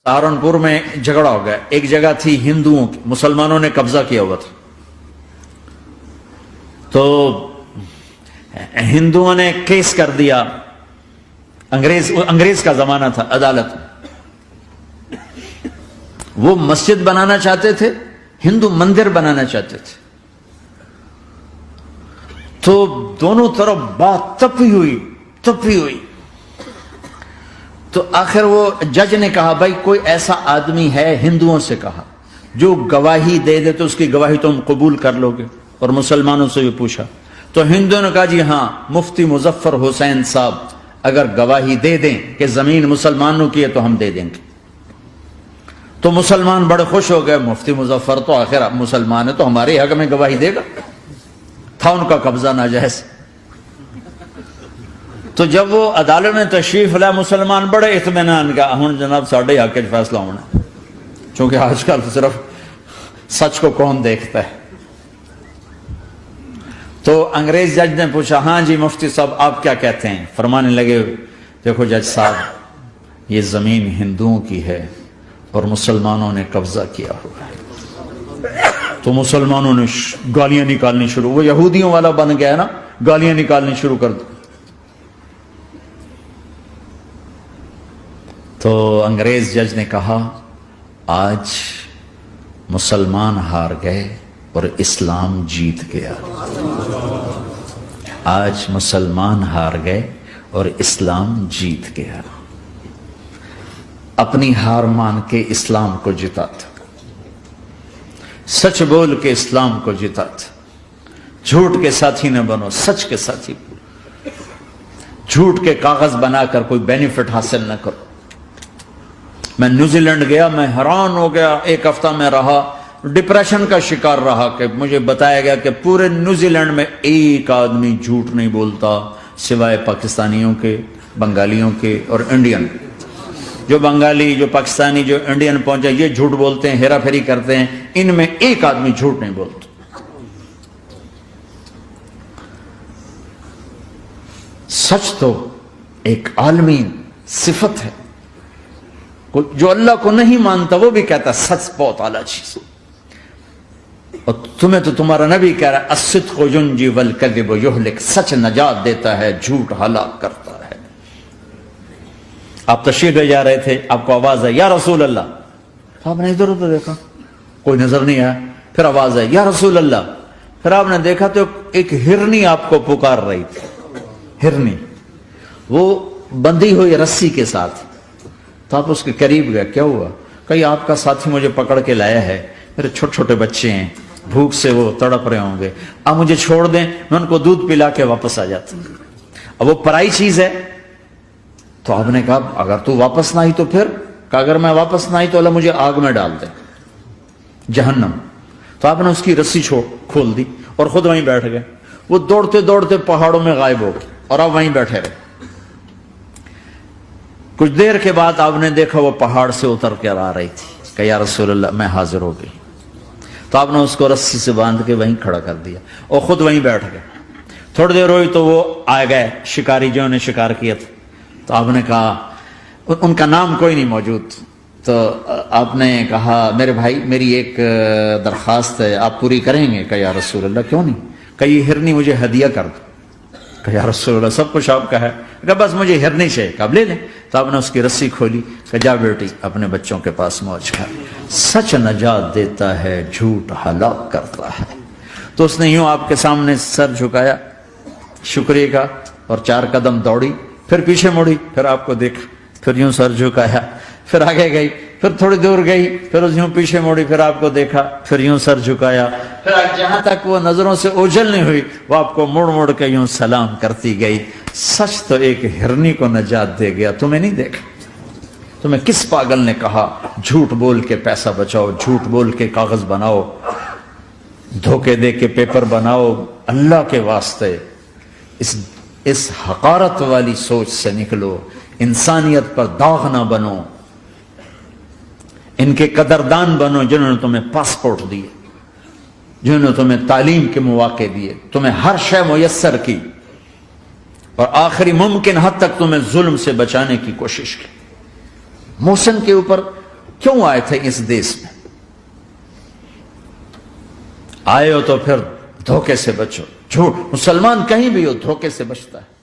सहारनपुर में झगड़ा हो गया। एक जगह थी हिंदुओं की, मुसलमानों ने कब्जा किया हुआ था, तो हिंदुओं ने केस कर दिया। अंग्रेज का जमाना था, अदालत। वो मस्जिद बनाना चाहते थे, हिंदू मंदिर बनाना चाहते थे, तो दोनों तरफ बात तपी हुई। तो आखिर वो जज ने कहा, भाई कोई ऐसा आदमी है, हिंदुओं से कहा, जो गवाही दे दे तो उसकी गवाही तुम कबूल कर लोगे? और मुसलमानों से भी पूछा, तो हिंदुओं ने कहा, जी हाँ, मुफ्ती मुजफ्फर हुसैन साहब अगर गवाही दे दें कि जमीन मुसलमानों की है तो हम दे देंगे। तो मुसलमान बड़े खुश हो गए, मुफ्ती मुजफ्फर तो आखिर मुसलमान है तो हमारे हक में गवाही देगा। था उनका कब्जा नाजायज। तो जब वो अदालत में तशरीफ लाया, मुसलमान बड़े इत्मीनान का, हुण जनाब साडे हक च फैसला होना, क्योंकि आजकल तो सिर्फ सच को कौन देखता है। तो अंग्रेज जज ने पूछा, हाँ जी मुफ्ती साहब आप क्या कहते हैं? फरमाने लगे, देखो जज साहब, ये जमीन हिंदुओं की है और मुसलमानों ने कब्जा किया हुआ है। तो मुसलमानों ने गालियां निकालनी शुरू, वो यहूदियों वाला बन गया ना, गालियां निकालनी शुरू कर दी। तो अंग्रेज जज ने कहा, आज मुसलमान हार गए और इस्लाम जीत गया। आज मुसलमान हार गए और इस्लाम जीत गया। अपनी हार मान के इस्लाम को जिता था, सच बोल के इस्लाम को जिता था। झूठ के साथी न बनो, सच के साथी। झूठ के कागज बनाकर कोई बेनिफिट हासिल न करो। मैं न्यूजीलैंड गया, मैं हैरान हो गया, एक हफ्ता में रहा, डिप्रेशन का शिकार रहा कि मुझे बताया गया कि पूरे न्यूजीलैंड में एक आदमी झूठ नहीं बोलता सिवाय पाकिस्तानियों के, बंगालियों के और इंडियन। जो बंगाली, जो पाकिस्तानी, जो इंडियन पहुंचे, ये झूठ बोलते हैं, हेरा फेरी करते हैं, इनमें एक आदमी झूठ नहीं बोलता। सच तो एक आलमी सिफत है। जो अल्लाह को नहीं मानता वो भी कहता सच बहुत आला चीज। और तुम्हें तो तुम्हारा नबी कह रहा है, अस्सिद्क़ु युंजी वल कज़िबु युहलिक, सच नजात देता है, झूठ हलाक करता है। आप तशरीफ ले जा रहे थे, आपको आवाज आई, या रसूल अल्लाह। आपने इधर उधर देखा, कोई नजर नहीं आया। फिर आवाज आई, या रसूल अल्लाह। फिर आपने देखा तो एक हिरनी आपको पुकार रही थी। हिरनी वो बंधी हुई रस्सी के साथ। तो आप उसके करीब गए, क्या हुआ? कहीं आपका साथी मुझे पकड़ के लाया है, मेरे छोटे छोटे बच्चे हैं, भूख से वो तड़प रहे होंगे, आप मुझे छोड़ दें, मैं उनको दूध पिला के वापस आ जाता। अब वो पराई चीज है। तो आपने कहा, अगर तू वापस ना आई तो फिर? अगर मैं वापस ना आई तो अल्लाह मुझे आग में डाल दे, जहन्नम। तो आपने उसकी रस्सी खोल दी और खुद वहीं बैठ गए। वो दौड़ते दौड़ते पहाड़ों में गायब हो गए और आप वहीं बैठे रहे। कुछ देर के बाद आपने देखा वो पहाड़ से उतर कर आ रही थी। कहा, या रसूल अल्लाह, मैं हाजिर हो गई। तो आपने उसको रस्सी से बांध के वहीं खड़ा कर दिया और खुद वहीं बैठ गए। थोड़ी देर हुई तो वो आ गए शिकारी, जो ने शिकार किया था। तो आपने कहा, उनका नाम कोई नहीं मौजूद। तो आपने कहा, मेरे भाई, मेरी एक दरखास्त है, आप पूरी करेंगे? कहा, या रसूल अल्लाह, क्यों नहीं? कहा, ये हिरनी मुझे हदिया कर दो। कहा, या रसूल अल्लाह, सब कुछ आपका है। कहा, बस मुझे हिरनी चाहिए। कब ले लें। तो आपने उसकी रस्सी खोली। कहा, जा बेटी, अपने बच्चों के पास मौज कर। सच नजात देता है, झूठ हलाक करता है। तो उसने यूं आपके सामने सर झुकाया शुक्रिया का और 4 कदम दौड़ी, फिर पीछे मुड़ी, फिर आपको देखा, फिर यूं सर झुकाया, फिर आगे गई, फिर थोड़ी दूर गई, फिर यूं पीछे मुड़ी, फिर आपको देखा, फिर यूं सर झुकाया, फिर जहां तक वो नजरों से ओझल नहीं हुई, वो आपको मुड़ मुड़ के यूं सलाम करती गई। सच तो एक हिरनी को नजात दे गया, तुम्हें नहीं देखा। तुम्हें किस पागल ने कहा झूठ बोल के पैसा बचाओ, झूठ बोल के कागज बनाओ, धोखे दे के पेपर बनाओ? अल्लाह के वास्ते इस हकारत वाली सोच से निकलो। इंसानियत पर दाग ना बनो। इनके कदरदान बनो जिन्होंने तुम्हें पासपोर्ट दिए, जिन्होंने तुम्हें तालीम के मौके दिए, तुम्हें हर शय मुयस्सर की और आखिरी मुमकिन हद तक तुम्हें जुल्म से बचाने की कोशिश की। मोहसिन के ऊपर کیوں آئے تھے اس دیس میں؟ آئے ہو تو پھر دھوکے سے بچو. جھوٹ مسلمان کہیں بھی ہو دھوکے سے بچتا ہے.